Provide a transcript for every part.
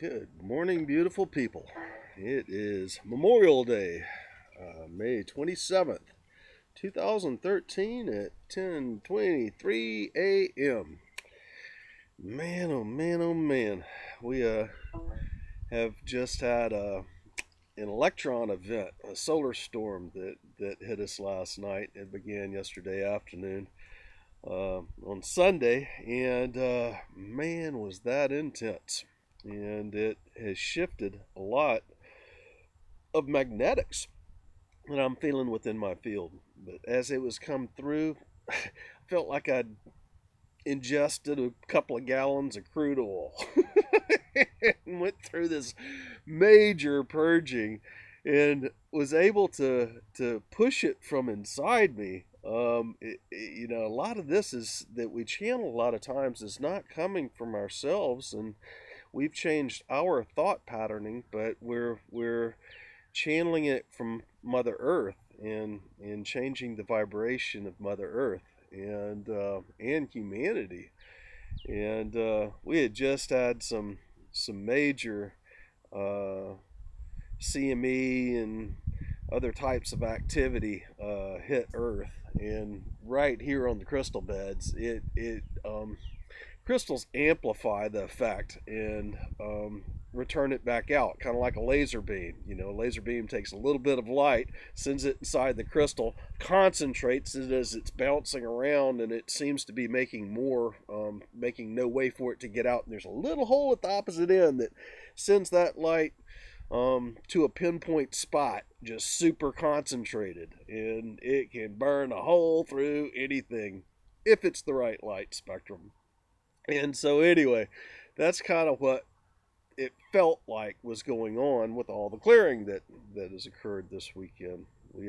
Good morning, beautiful people. It is Memorial Day, May 27th, 2013 at 10:23 a.m. Man, oh man, oh man. We have just had an electron event, a solar storm that hit us last night. It began yesterday afternoon on Sunday, and man, was that intense. And it has shifted a lot of magnetics that I'm feeling within my field. But as it was come through, I felt like I'd ingested a couple of gallons of crude oil and went through this major purging and was able to push it from inside me. A lot of this is that we channel a lot of times is not coming from ourselves, and we've changed our thought patterning, but we're channeling it from Mother Earth and changing the vibration of Mother Earth and humanity. And we had just had some major uh, CME and other types of activity hit Earth, and right here on the crystal beds, it crystals amplify the effect and return it back out, kind of like a laser beam. You know, a laser beam takes a little bit of light, sends it inside the crystal, concentrates it as it's bouncing around, and it seems to be making more, making no way for it to get out. And there's a little hole at the opposite end that sends that light to a pinpoint spot, just super concentrated, and it can burn a hole through anything if it's the right light spectrum. And so, anyway, that's kind of what it felt like was going on with all the clearing that has occurred this weekend. We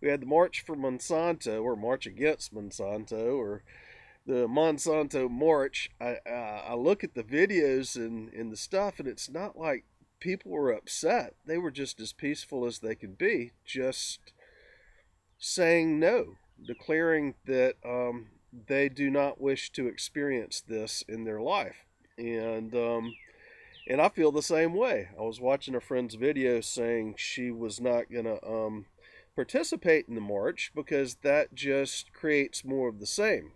had the March for Monsanto, or March Against Monsanto, or the Monsanto March. I look at the videos and the stuff, and it's not like people were upset. They were just as peaceful as they could be, just saying no, declaring that they do not wish to experience this in their life. And I feel the same way. I was watching a friend's video saying she was not going to participate in the march because that just creates more of the same.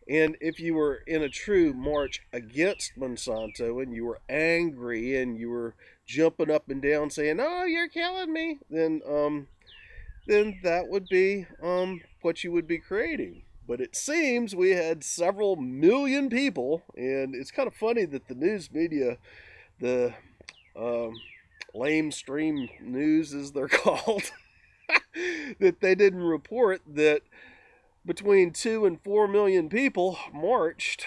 And if you were in a true march against Monsanto and you were angry and you were jumping up and down saying, "Oh, you're killing me," then that would be what you would be creating. But it seems we had several million people, and it's kind of funny that the news media, the um, lamestream news as they're called, that they didn't report that between 2 and 4 million people marched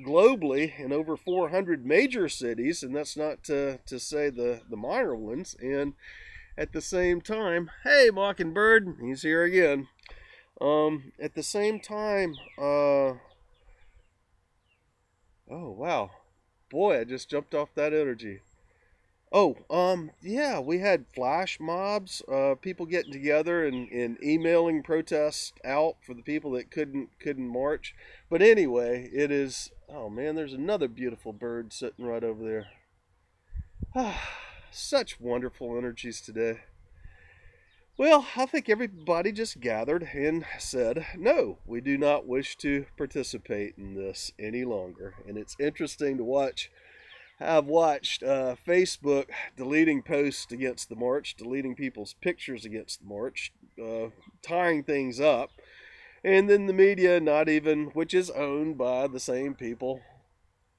globally in over 400 major cities, and that's not to say the minor ones. And at the same time, hey, Mockingbird, he's here again. At the same time, oh wow, boy, I just jumped off that energy. Oh, yeah, we had flash mobs, people getting together and emailing protests out for the people that couldn't march. But anyway, it is. Oh man, there's another beautiful bird sitting right over there. Ah, such wonderful energies today. Well, I think everybody just gathered and said, no, we do not wish to participate in this any longer. And it's interesting to watch. I've watched Facebook deleting posts against the march, deleting people's pictures against the march, tying things up. And then the media, not even, which is owned by the same people,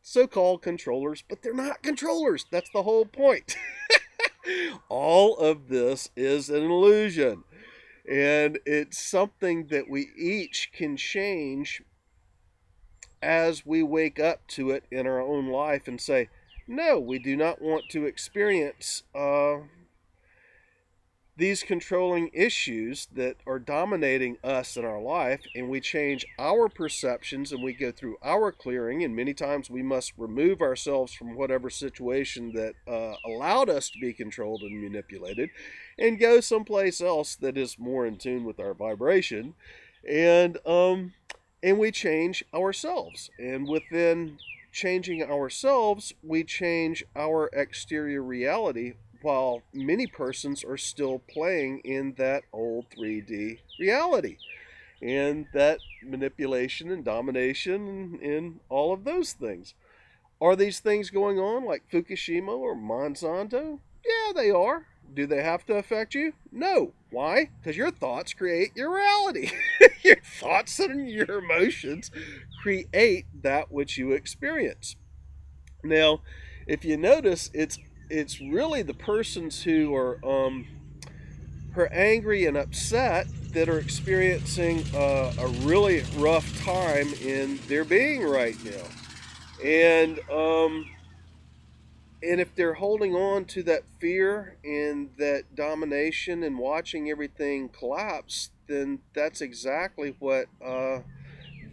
so called controllers, but they're not controllers. That's the whole point. All of this is an illusion. And it's something that we each can change as we wake up to it in our own life and say, no, we do not want to experience these controlling issues that are dominating us in our life, and we change our perceptions and we go through our clearing, and many times we must remove ourselves from whatever situation that allowed us to be controlled and manipulated and go someplace else that is more in tune with our vibration, and we change ourselves. And within changing ourselves, we change our exterior reality, while many persons are still playing in that old 3D reality. And that manipulation and domination and all of those things. Are these things going on like Fukushima or Monsanto? Yeah, they are. Do they have to affect you? No. Why? Because your thoughts create your reality. Your thoughts and your emotions create that which you experience. Now, if you notice, it's really the persons who are angry and upset that are experiencing a really rough time in their being right now. And and if they're holding on to that fear and that domination and watching everything collapse, then that's exactly what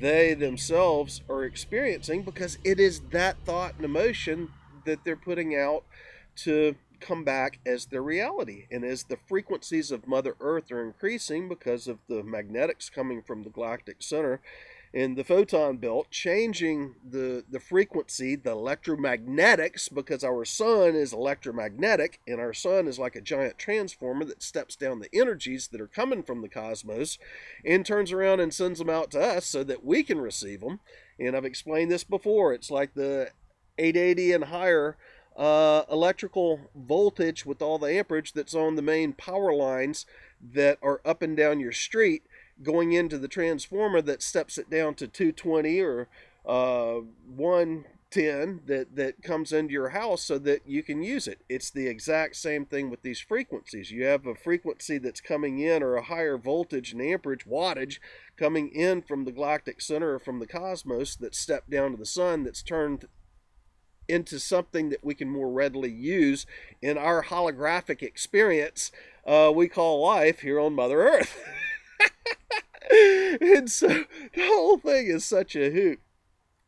they themselves are experiencing, because it is that thought and emotion that they're putting out to come back as their reality. And as the frequencies of Mother Earth are increasing because of the magnetics coming from the galactic center and the photon belt, changing the frequency, the electromagnetics, because our sun is electromagnetic, and our sun is like a giant transformer that steps down the energies that are coming from the cosmos and turns around and sends them out to us so that we can receive them. And I've explained this before. It's like the 880 and higher electrical voltage with all the amperage that's on the main power lines that are up and down your street, going into the transformer that steps it down to 220 or 110 that comes into your house so that you can use it. It's the exact same thing with these frequencies. You have a frequency that's coming in, or a higher voltage and amperage, wattage, coming in from the galactic center or from the cosmos, that's stepped down to the sun, that's turned into something that we can more readily use in our holographic experience we call life here on Mother Earth. And so the whole thing is such a hoot.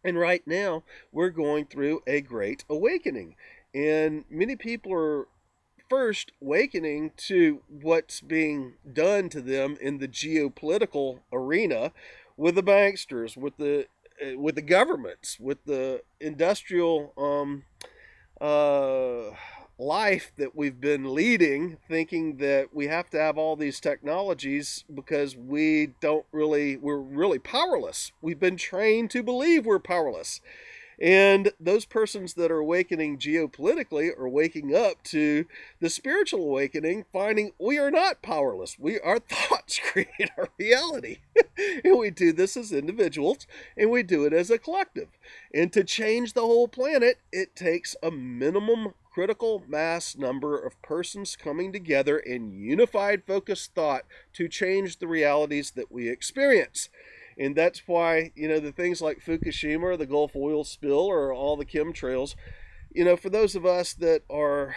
And right now we're going through a great awakening, and many people are first awakening to what's being done to them in the geopolitical arena, with the banksters, with the governments, with the industrial life that we've been leading, thinking that we have to have all these technologies because we're really powerless. We've been trained to believe we're powerless. And those persons that are awakening geopolitically are waking up to the spiritual awakening, finding we are not powerless. Our thoughts create our reality. And we do this as individuals, and we do it as a collective. And to change the whole planet, it takes a minimum critical mass number of persons coming together in unified focused thought to change the realities that we experience. And that's why, the things like Fukushima or the Gulf oil spill or all the chemtrails, for those of us that are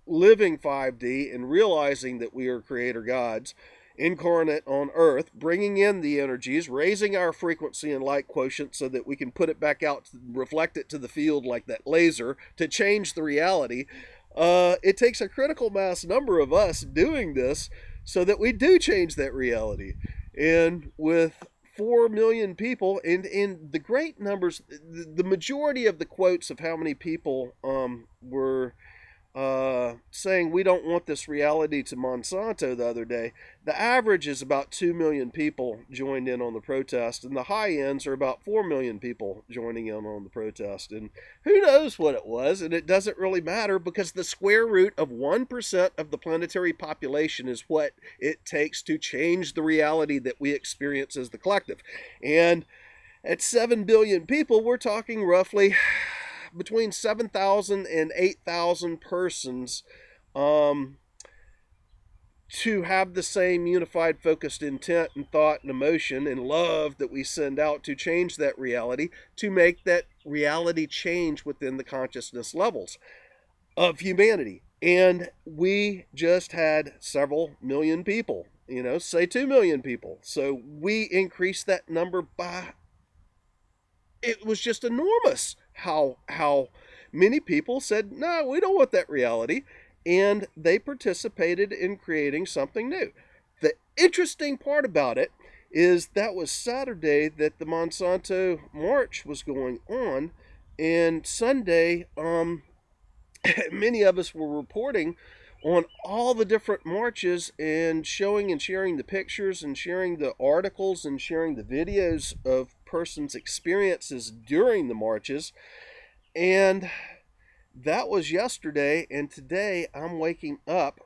living 5D and realizing that we are creator gods, incarnate on Earth, bringing in the energies, raising our frequency and light quotient so that we can put it back out, reflect it to the field like that laser to change the reality. It takes a critical mass number of us doing this so that we do change that reality. And with 4 million people, and in the great numbers, the majority of the quotes of how many people were saying we don't want this reality to Monsanto the other day, the average is about 2 million people joined in on the protest, and the high ends are about 4 million people joining in on the protest. And who knows what it was, and it doesn't really matter, because the square root of 1% of the planetary population is what it takes to change the reality that we experience as the collective. And at 7 billion people, we're talking roughly between 7,000 and 8,000 persons to have the same unified focused intent and thought and emotion and love that we send out to change that reality, to make that reality change within the consciousness levels of humanity. And we just had several million people, say 2 million people. So we increased that number by, it was just enormous how many people said, no, we don't want that reality. And they participated in creating something new. The interesting part about it is that was Saturday that the Monsanto march was going on. And Sunday, many of us were reporting on all the different marches and showing and sharing the pictures and sharing the articles and sharing the videos of persons' experiences during the marches. And that was yesterday, and today I'm waking up,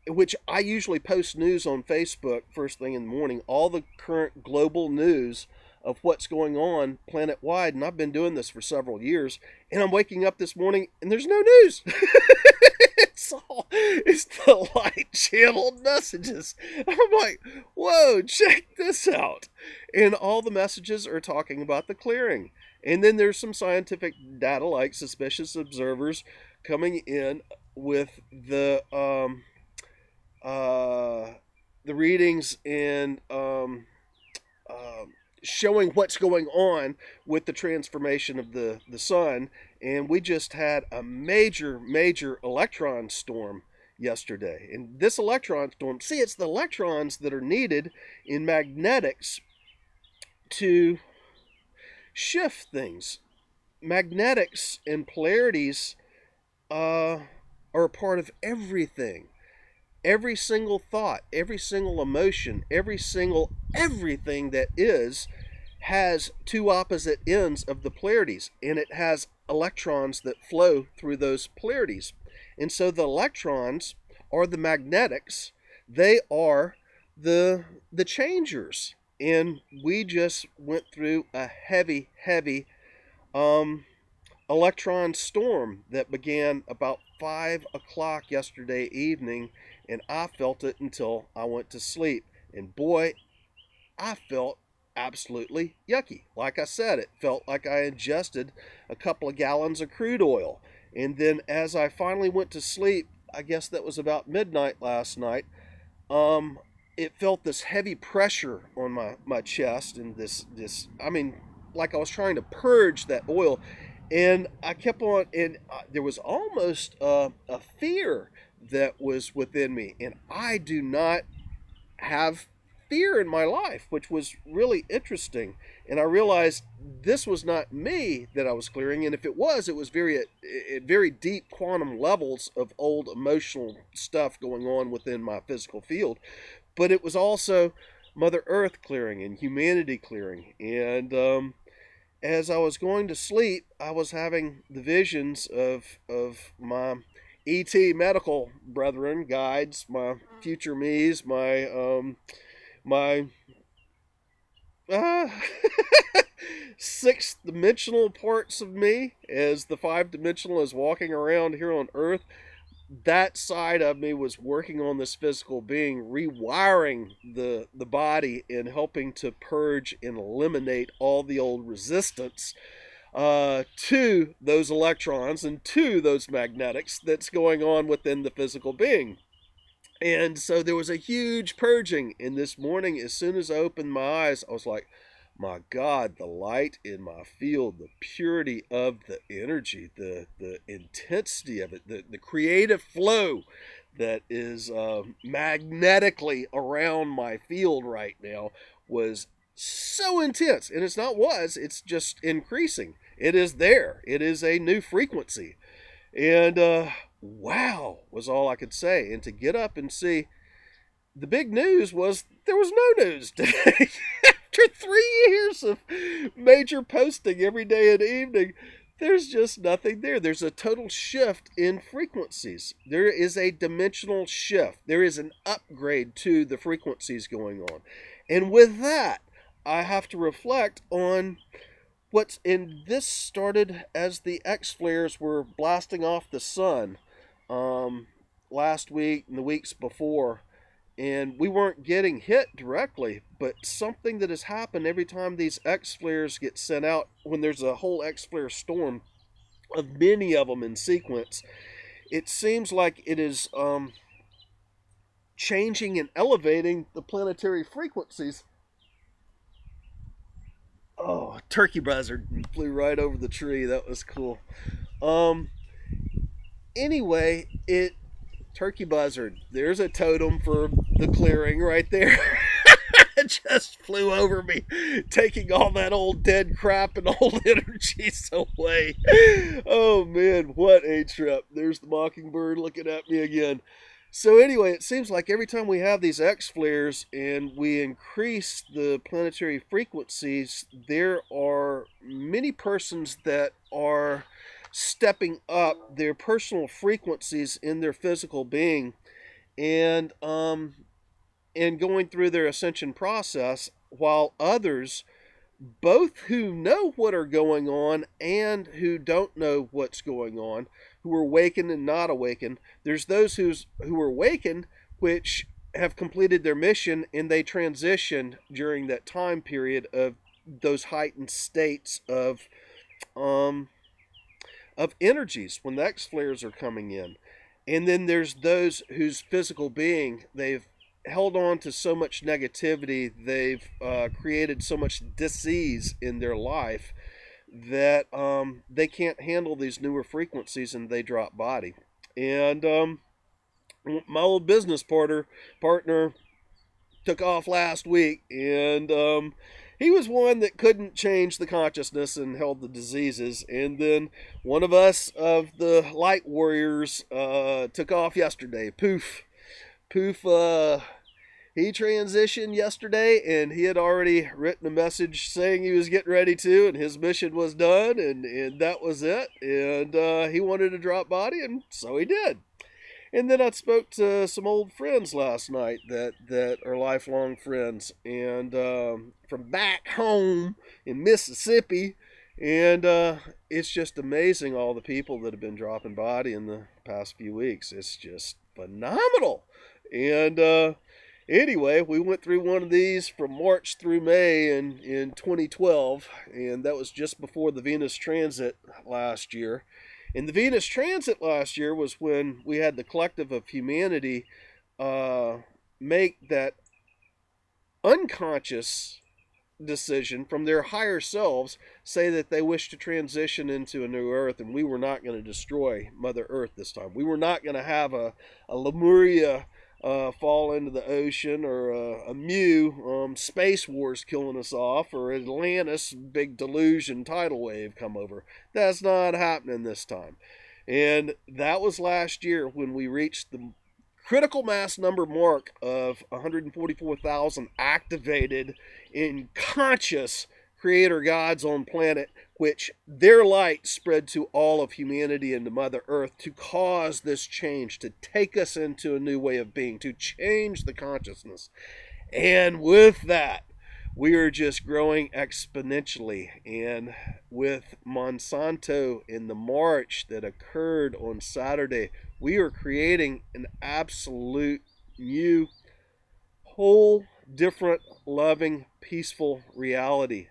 which I usually post news on Facebook first thing in the morning, all the current global news of what's going on planet wide, and I've been doing this for several years, and I'm waking up this morning and there's no news. It's the light channel messages. I'm like, whoa, check this out. And all the messages are talking about the clearing. And then there's some scientific data like suspicious observers coming in with the readings and showing what's going on with the transformation of the sun. And we just had a major electron storm yesterday. And this electron storm, see, it's the electrons that are needed in magnetics to shift things. Magnetics and polarities are a part of everything. Every single thought, every single emotion, everything that is has two opposite ends of the polarities, and it has electrons that flow through those polarities. And so the electrons are the magnetics, they are the changers. And we just went through a heavy electron storm that began about 5 o'clock yesterday evening, and I felt it until I went to sleep. And boy, I felt absolutely yucky. Like I said, it felt like I ingested a couple of gallons of crude oil. And then as I finally went to sleep, I guess that was about midnight last night, it felt this heavy pressure on my chest, and this I mean, like I was trying to purge that oil. And I kept on, and there was almost a fear that was within me. And I do not have fear in my life, which was really interesting. And I realized this was not me that I was clearing. And if it was very at very deep quantum levels of old emotional stuff going on within my physical field. But it was also Mother Earth clearing and humanity clearing. And as I was going to sleep, I was having the visions of my ET medical brethren, guides, my future me's, my sixth dimensional parts of me, as the 5-dimensional is walking around here on Earth. That side of me was working on this physical being, rewiring the body and helping to purge and eliminate all the old resistance to those electrons and to those magnetics that's going on within the physical being. And so there was a huge purging. And this morning, as soon as I opened my eyes, I was like, my God, the light in my field, the purity of the energy, the intensity of it, the creative flow that is magnetically around my field right now was so intense. And it's just increasing. It is there. It is a new frequency. And wow was all I could say. And to get up and see, the big news was there was no news today. After 3 years of major posting every day and evening, there's just nothing there. There's a total shift in frequencies. There is a dimensional shift. There is an upgrade to the frequencies going on. And with that, I have to reflect on what's in this. Started as the X flares were blasting off the sun last week and the weeks before. And we weren't getting hit directly, but something that has happened every time these X flares get sent out, when there's a whole X flare storm of many of them in sequence, it seems like it is changing and elevating the planetary frequencies. Oh, turkey buzzard flew right over the tree. That was cool. Anyway, turkey buzzard. There's a totem for the clearing right there. just flew over me, taking all that old dead crap and old energies away. Oh man, what a trip. There's the mockingbird looking at me again. So anyway, it seems like every time we have these X flares and we increase the planetary frequencies, there are many persons that are stepping up their personal frequencies in their physical being and going through their ascension process, while others, both who know what are going on and who don't know what's going on, who are awakened and not awakened. There's those who are awakened, which have completed their mission, and they transition during that time period of those heightened states of energies when the X flares are coming in. And then there's those whose physical being, they've held on to so much negativity, they've created so much disease in their life that they can't handle these newer frequencies and they drop body. And my old business partner took off last week, and he was one that couldn't change the consciousness and held the diseases. And then one of us of the light warriors took off yesterday. Poof. He transitioned yesterday, and he had already written a message saying he was getting ready to, and his mission was done, and that was it. And he wanted to drop body, and so he did. And then I spoke to some old friends last night that are lifelong friends, and from back home in Mississippi. And it's just amazing, all the people that have been dropping body in the past few weeks. It's just phenomenal. And anyway, we went through one of these from March through May in 2012, and that was just before the Venus transit last year. And the Venus transit last year was when we had the collective of humanity make that unconscious decision from their higher selves, say that they wish to transition into a new Earth, and we were not going to destroy Mother Earth this time. We were not going to have a Lemuria fall into the ocean, or a Mu space wars killing us off, or Atlantis big delusion tidal wave come over. That's not happening this time. And that was last year when we reached the critical mass number mark of 144,000 activated in conscious creator gods on planet, which their light spread to all of humanity and to Mother Earth to cause this change, to take us into a new way of being, to change the consciousness. And with that, we are just growing exponentially. And with Monsanto in the march that occurred on Saturday, we are creating an absolute new, whole, different, loving, peaceful reality.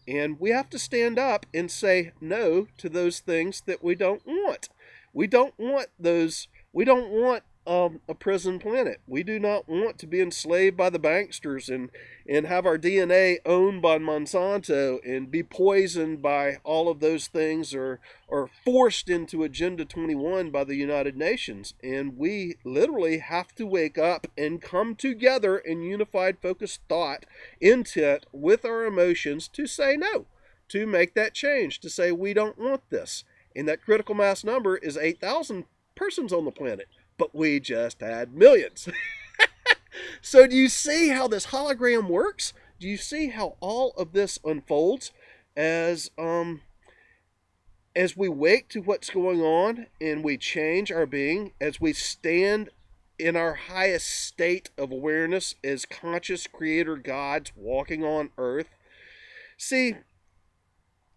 And we have to stand up and say no to those things that we don't want. We don't want those. We don't want a prison planet. We do not want to be enslaved by the banksters and have our DNA owned by Monsanto and be poisoned by all of those things, or forced into Agenda 21 by the United Nations. And we literally have to wake up and come together in unified focused thought, intent with our emotions, to say no, to make that change, to say we don't want this. And that critical mass number is 8,000 persons on the planet. But we just had millions. So do you see how this hologram works? Do you see how all of this unfolds as we wake to what's going on and we change our being, as we stand in our highest state of awareness as conscious creator gods walking on earth? See,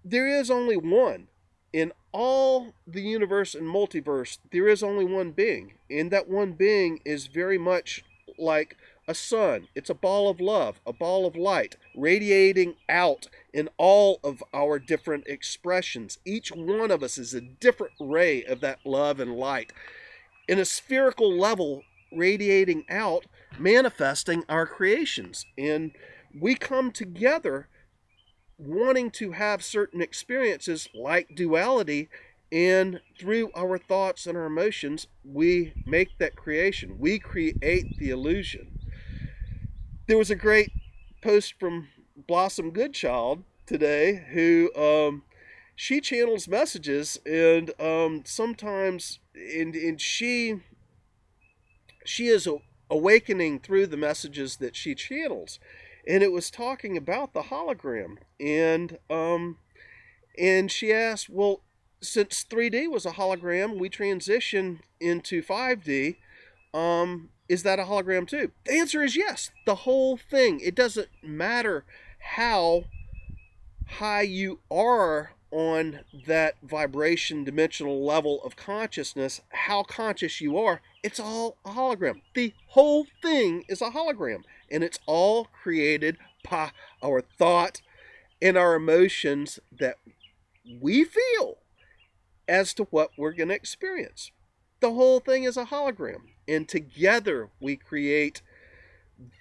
there is only one. In all the universe and multiverse, there is only one being. And that one being is very much like a sun. It's a ball of love, a ball of light, radiating out in all of our different expressions. Each one of us is a different ray of that love and light, in a spherical level, radiating out, manifesting our creations. And we come together wanting to have certain experiences like duality, and through our thoughts and our emotions, we make that creation. We create the illusion. There was a great post from Blossom Goodchild today, who she channels messages, and sometimes and she is awakening through the messages that she channels, and it was talking about the hologram, and she asked, well, since 3D was a hologram, we transition into 5D. Is that a hologram too? The answer is yes. The whole thing. It doesn't matter how high you are on that vibration dimensional level of consciousness, how conscious you are, it's all a hologram. The whole thing is a hologram, and it's all created by our thought and our emotions that we feel as to what we're going to experience. The whole thing is a hologram, and together we create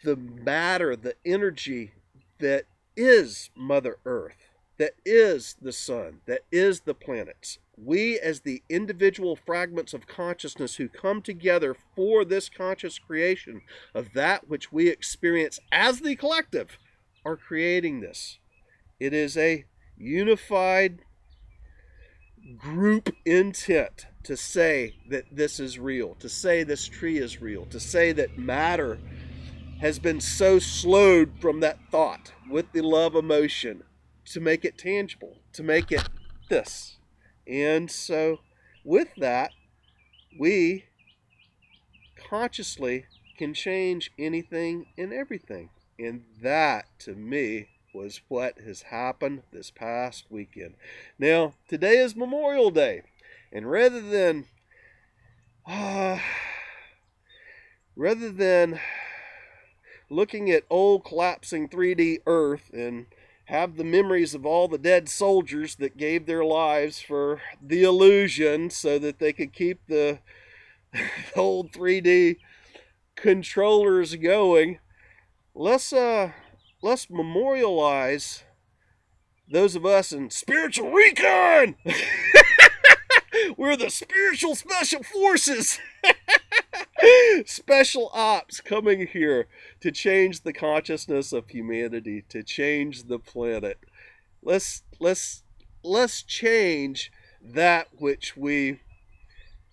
the matter, the energy that is Mother Earth, that is the sun, that is the planets. We, as the individual fragments of consciousness who come together for this conscious creation of that which we experience as the collective, are creating this. It is a unified group intent to say that this is real, to say this tree is real, to say that matter has been so slowed from that thought with the love emotion to make it tangible, to make it this. And so with that, we consciously can change anything and everything. And that, to me, was what has happened this past weekend. Now, today is Memorial Day, and rather than looking at old collapsing 3D Earth and have the memories of all the dead soldiers that gave their lives for the illusion so that they could keep the old 3D controllers going, let's memorialize those of us in spiritual Recon. We're the spiritual special forces. Special ops coming here to change the consciousness of humanity, to change the planet. Let's change that which we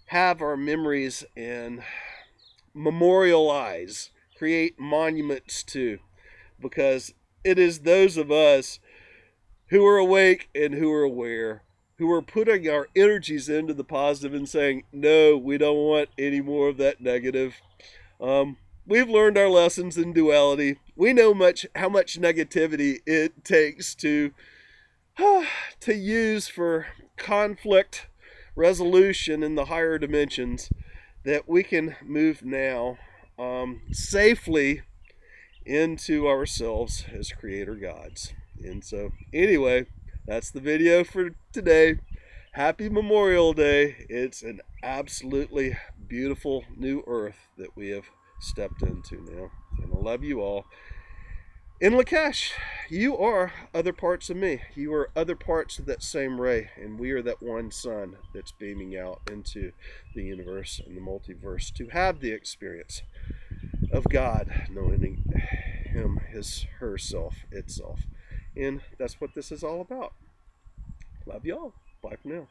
have our memories and memorialize, create monuments to, because it is those of us who are awake and who are aware, who are putting our energies into the positive and saying, no, we don't want any more of that negative. We've learned our lessons in duality. We know how much negativity it takes to use for conflict resolution in the higher dimensions, that we can move now safely into ourselves as creator gods. And so anyway, that's the video for today. Happy Memorial Day. It's an absolutely beautiful new earth that we have stepped into now. And I love you all. In Lakesh, you are other parts of me. You are other parts of that same ray, and we are that one sun that's beaming out into the universe and the multiverse to have the experience of God, knowing Him, herself, itself. And that's what this is all about. Love y'all. Bye for now.